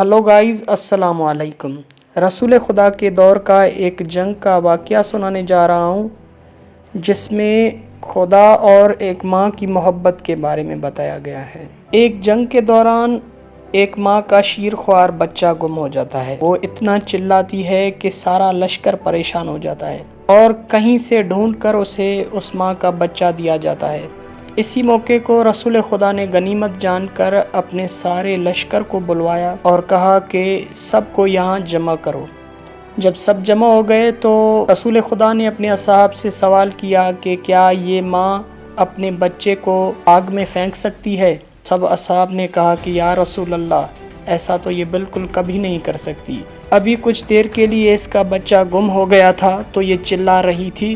Hello guys, السلام علیکم۔ رسول خدا کے دور کا ایک جنگ کا واقعہ سنانے جا رہا ہوں، جس میں خدا اور ایک ماں کی محبت کے بارے میں بتایا گیا ہے۔ ایک جنگ کے دوران ایک ماں کا شیرخوار بچہ گم ہو جاتا ہے۔ وہ اتنا چلاتی ہے کہ سارا لشکر پریشان ہو جاتا ہے اور کہیں سے ڈھونڈ کر اسے اس ماں کا بچہ دیا جاتا ہے۔ اسی موقع کو رسول خدا نے غنیمت جان کر اپنے سارے لشکر کو بلوایا اور کہا کہ سب کو یہاں جمع کرو۔ جب سب جمع ہو گئے تو رسول خدا نے اپنے اصحاب سے سوال کیا کہ کیا یہ ماں اپنے بچے کو آگ میں پھینک سکتی ہے؟ سب اصحاب نے کہا کہ یا رسول اللہ، ایسا تو یہ بالکل کبھی نہیں کر سکتی۔ ابھی کچھ دیر کے لیے اس کا بچہ گم ہو گیا تھا تو یہ چلا رہی تھی،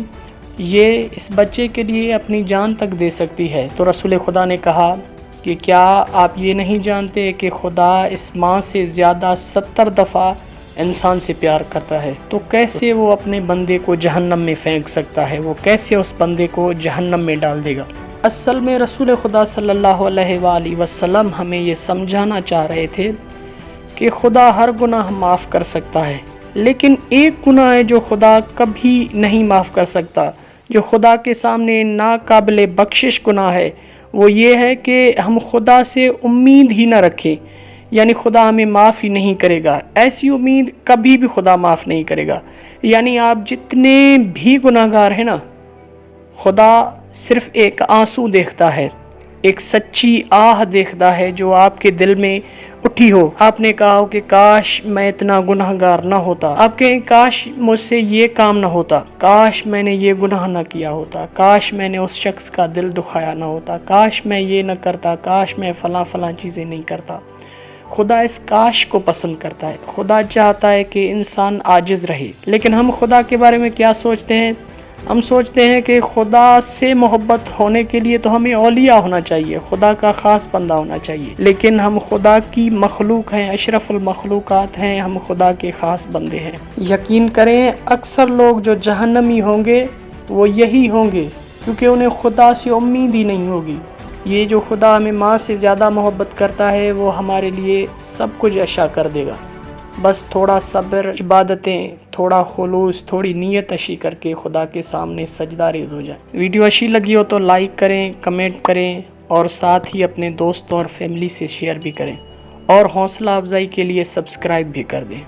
یہ اس بچے کے لیے اپنی جان تک دے سکتی ہے۔ تو رسول خدا نے کہا کہ کیا آپ یہ نہیں جانتے کہ خدا اس ماں سے زیادہ 70 دفعہ انسان سے پیار کرتا ہے؟ تو کیسے وہ اپنے بندے کو جہنم میں پھینک سکتا ہے؟ وہ کیسے اس بندے کو جہنم میں ڈال دے گا؟ اصل میں رسول خدا صلی اللہ علیہ وآلہ وسلم ہمیں یہ سمجھانا چاہ رہے تھے کہ خدا ہر گناہ معاف کر سکتا ہے، لیکن ایک گناہ ہے جو خدا کبھی نہیں معاف کر سکتا، جو خدا کے سامنے ناقابل بخشش گناہ ہے۔ وہ یہ ہے کہ ہم خدا سے امید ہی نہ رکھیں، یعنی خدا ہمیں معاف ہی نہیں کرے گا۔ ایسی امید کبھی بھی خدا معاف نہیں کرے گا۔ یعنی آپ جتنے بھی گناہ گار ہیں نا، خدا صرف ایک آنسو دیکھتا ہے، ایک سچی آہ دیکھتا ہے جو آپ کے دل میں اٹھی ہو۔ آپ نے کہا ہو کہ کاش میں اتنا گناہ گار نہ ہوتا، آپ کہیں کاش مجھ سے یہ کام نہ ہوتا، کاش میں نے یہ گناہ نہ کیا ہوتا، کاش میں نے اس شخص کا دل دکھایا نہ ہوتا، کاش میں یہ نہ کرتا، کاش میں فلاں چیزیں نہیں کرتا۔ خدا اس کاش کو پسند کرتا ہے۔ خدا چاہتا ہے کہ انسان عاجز رہے، لیکن ہم خدا کے بارے میں کیا سوچتے ہیں؟ ہم سوچتے ہیں کہ خدا سے محبت ہونے کے لیے تو ہمیں اولیاء ہونا چاہیے، خدا کا خاص بندہ ہونا چاہیے، لیکن ہم خدا کی مخلوق ہیں، اشرف المخلوقات ہیں، ہم خدا کے خاص بندے ہیں۔ یقین کریں اکثر لوگ جو جہنمی ہوں گے وہ یہی ہوں گے، کیونکہ انہیں خدا سے امید ہی نہیں ہوگی۔ یہ جو خدا ہمیں ماں سے زیادہ محبت کرتا ہے وہ ہمارے لیے سب کچھ عطا کر دے گا، بس تھوڑا صبر، عبادتیں، تھوڑا خلوص، تھوڑی نیت اچھی کر کے خدا کے سامنے سجدہ ریز ہو جائے۔ ویڈیو اچھی لگی ہو تو لائک کریں، کمنٹ کریں اور ساتھ ہی اپنے دوستوں اور فیملی سے شیئر بھی کریں، اور حوصلہ افزائی کے لیے سبسکرائب بھی کر دیں۔